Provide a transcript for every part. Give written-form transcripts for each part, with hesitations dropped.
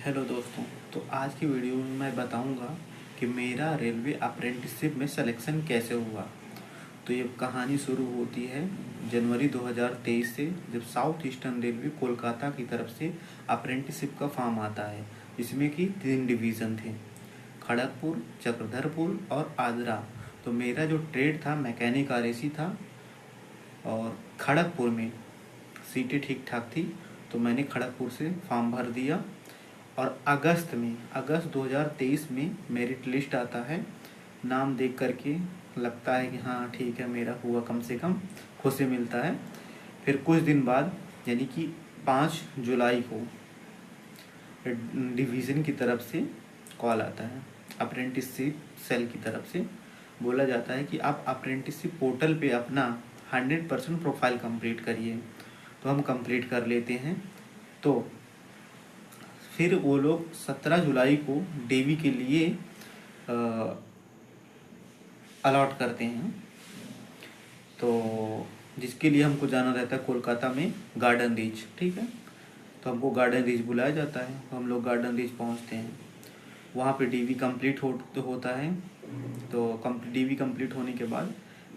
Hello दोस्तों। तो आज की वीडियो में मैं बताऊंगा कि मेरा रेलवे अप्रेंटिसशिप में सिलेक्शन कैसे हुआ। तो ये कहानी शुरू होती है जनवरी 2023 से, जब साउथ ईस्टर्न रेलवे कोलकाता की तरफ से अप्रेंटिसशिप का फॉर्म आता है, जिसमें कि 3 डिवीज़न थे, खड़गपुर, चक्रधरपुर और आगरा। तो मेरा जो ट्रेड था मैकेनिक आरएसी था और खड़गपुर में सीटें ठीक ठाक थी, तो मैंने खड़गपुर से फॉर्म भर दिया। और अगस्त 2023 में मेरिट लिस्ट आता है। नाम देख करके लगता है कि हाँ ठीक है, मेरा हुआ, कम से कम खुशी मिलता है। फिर कुछ दिन बाद यानी कि 5 जुलाई को डिवीज़न की तरफ से कॉल आता है, अप्रेंटिसशिप सेल की तरफ से बोला जाता है कि आप अप्रेंटिसशिप पोर्टल पे अपना 100% प्रोफाइल कंप्लीट करिए। तो हम कंप्लीट कर लेते हैं। तो फिर वो लोग 17 जुलाई को डेवी के लिए अलॉट करते हैं, तो जिसके लिए हमको जाना रहता है कोलकाता में गार्डन रीच। ठीक है, तो हमको गार्डन रीच बुलाया जाता है। तो हम लोग गार्डन रीच पहुंचते हैं। वहाँ पे डीवी कंप्लीट होता है। तो डीवी कंप्लीट होने के बाद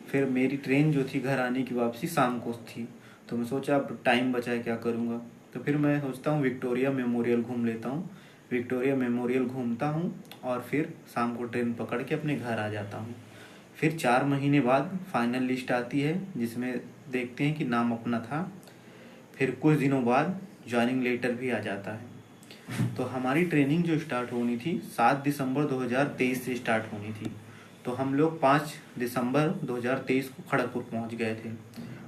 फिर मेरी ट्रेन जो थी घर आने की वापसी शाम को थी। तो मैं सोचा अब टाइम बचा है, क्या करूँगा। तो फिर मैं सोचता हूँ विक्टोरिया मेमोरियल घूम लेता हूँ। विक्टोरिया मेमोरियल घूमता हूँ और फिर शाम को ट्रेन पकड़ के अपने घर आ जाता हूँ। फिर 4 महीने बाद फाइनल लिस्ट आती है, जिसमें देखते हैं कि नाम अपना था। फिर कुछ दिनों बाद ज्वाइनिंग लेटर भी आ जाता है। तो हमारी ट्रेनिंग जो स्टार्ट होनी थी 7 दिसंबर 2023 से स्टार्ट होनी थी। तो हम लोग 5 दिसंबर 2023 को खड़गपुर पहुंच गए थे।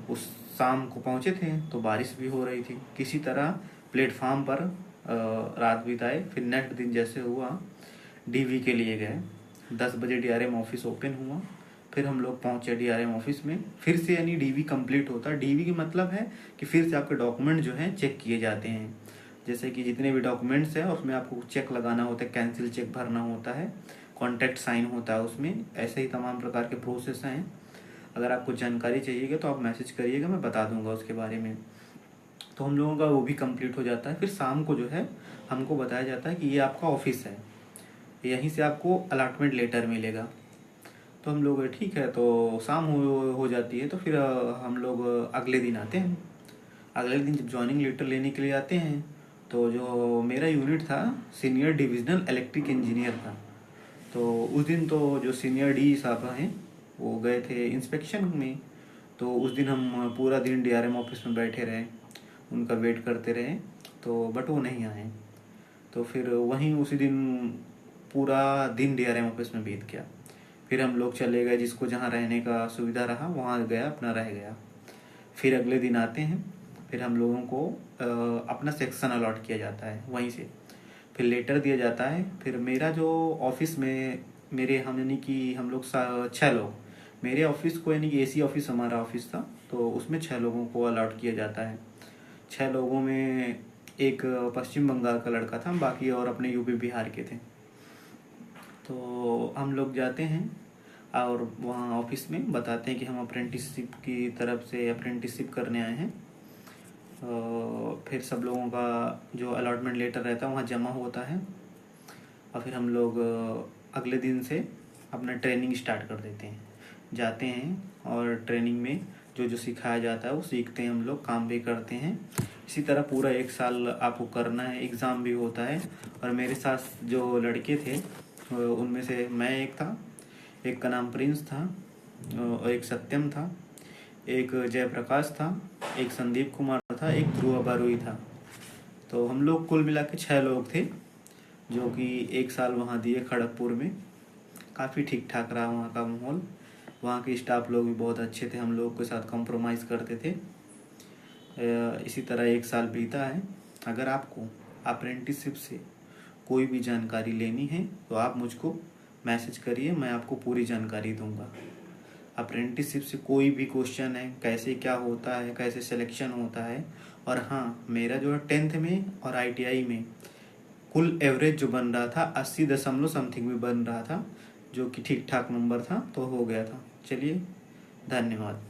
उस शाम को पहुंचे थे तो बारिश भी हो रही थी। किसी तरह प्लेटफार्म पर रात बिताए। फिर नेक्स्ट दिन जैसे हुआ डीवी के लिए गए। 10 बजे डीआरएम ऑफिस ओपन हुआ। फिर हम लोग पहुंचे डीआरएम ऑफिस में। फिर से यानी डीवी कंप्लीट होता। डीवी का मतलब है कि फिर से आपके डॉक्यूमेंट जो हैं चेक किए जाते हैं। जैसे कि जितने भी डॉक्यूमेंट्स हैं उसमें आपको चेक लगाना होता है, कैंसिल चेक भरना होता है, कॉन्टैक्ट साइन होता है उसमें। ऐसे ही तमाम प्रकार के प्रोसेस हैं। अगर आपको जानकारी चाहिएगा तो आप मैसेज करिएगा, मैं बता दूंगा उसके बारे में। तो हम लोगों का वो भी कंप्लीट हो जाता है। फिर शाम को जो है हमको बताया जाता है कि ये आपका ऑफिस है, यहीं से आपको अलॉटमेंट लेटर मिलेगा। तो हम लोग ठीक है, तो शाम हो जाती है। तो फिर हम लोग अगले दिन आते हैं। अगले दिन जब ज्वाइनिंग लेटर लेने के लिए आते हैं, तो जो मेरा यूनिट था सीनियर डिविजनल इलेक्ट्रिक इंजीनियर था। तो उस दिन तो जो सीनियर डी साहब हैं वो गए थे इंस्पेक्शन में। तो उस दिन हम पूरा दिन डीआरएम ऑफिस में बैठे रहे, उनका वेट करते रहे। तो बट वो नहीं आए। तो फिर वहीं उसी दिन पूरा दिन डीआरएम ऑफिस में बीत गया। फिर हम लोग चले गए, जिसको जहाँ रहने का सुविधा रहा वहाँ गया, अपना रह गया। फिर अगले दिन आते हैं। फिर हम लोगों को अपना सेक्शन अलॉट किया जाता है वहीं से। फिर लेटर दिया जाता है। फिर मेरा जो ऑफिस में मेरे हम यानी कि हम लोग 6 लोग, मेरे ऑफिस को यानी कि एसी ऑफिस हमारा ऑफिस था, तो उसमें 6 लोगों को अलॉट किया जाता है। 6 लोगों में एक पश्चिम बंगाल का लड़का था, बाकी और अपने यूपी बिहार के थे। तो हम लोग जाते हैं और वहाँ ऑफिस में बताते हैं कि हम अप्रेंटिसशिप की तरफ से अप्रेंटिसशिप करने आए हैं। फिर सब लोगों का जो अलॉटमेंट लेटर रहता है वहाँ जमा होता है। और फिर हम लोग अगले दिन से अपना ट्रेनिंग स्टार्ट कर देते हैं, जाते हैं और ट्रेनिंग में जो जो सिखाया जाता है वो सीखते हैं, हम लोग काम भी करते हैं। इसी तरह पूरा 1 साल आपको करना है। एग्ज़ाम भी होता है। और मेरे साथ जो लड़के थे उनमें से मैं एक था, एक का नाम प्रिंस था, और एक सत्यम था, एक जयप्रकाश था, एक संदीप कुमार था, एक ध्रुव बारुई था। तो हम लोग कुल मिला के 6 लोग थे, जो कि 1 साल वहाँ दिए खड़गपुर में। काफ़ी ठीक ठाक रहा वहाँ का माहौल। वहाँ के स्टाफ लोग भी बहुत अच्छे थे, हम लोग के साथ कॉम्प्रोमाइज़ करते थे। इसी तरह 1 साल बीता है। अगर आपको अप्रेंटिसशिप से कोई भी जानकारी लेनी है तो आप मुझको मैसेज करिए, मैं आपको पूरी जानकारी दूंगा। अप्रेंटिसशिप से कोई भी क्वेश्चन है, कैसे क्या होता है, कैसे सिलेक्शन होता है। और हाँ, मेरा जो है 10th में और ITI में कुल एवरेज जो बन रहा था 80 दशमलव समथिंग में बन रहा था, जो कि ठीक ठाक नंबर था, तो हो गया था। चलिए, धन्यवाद।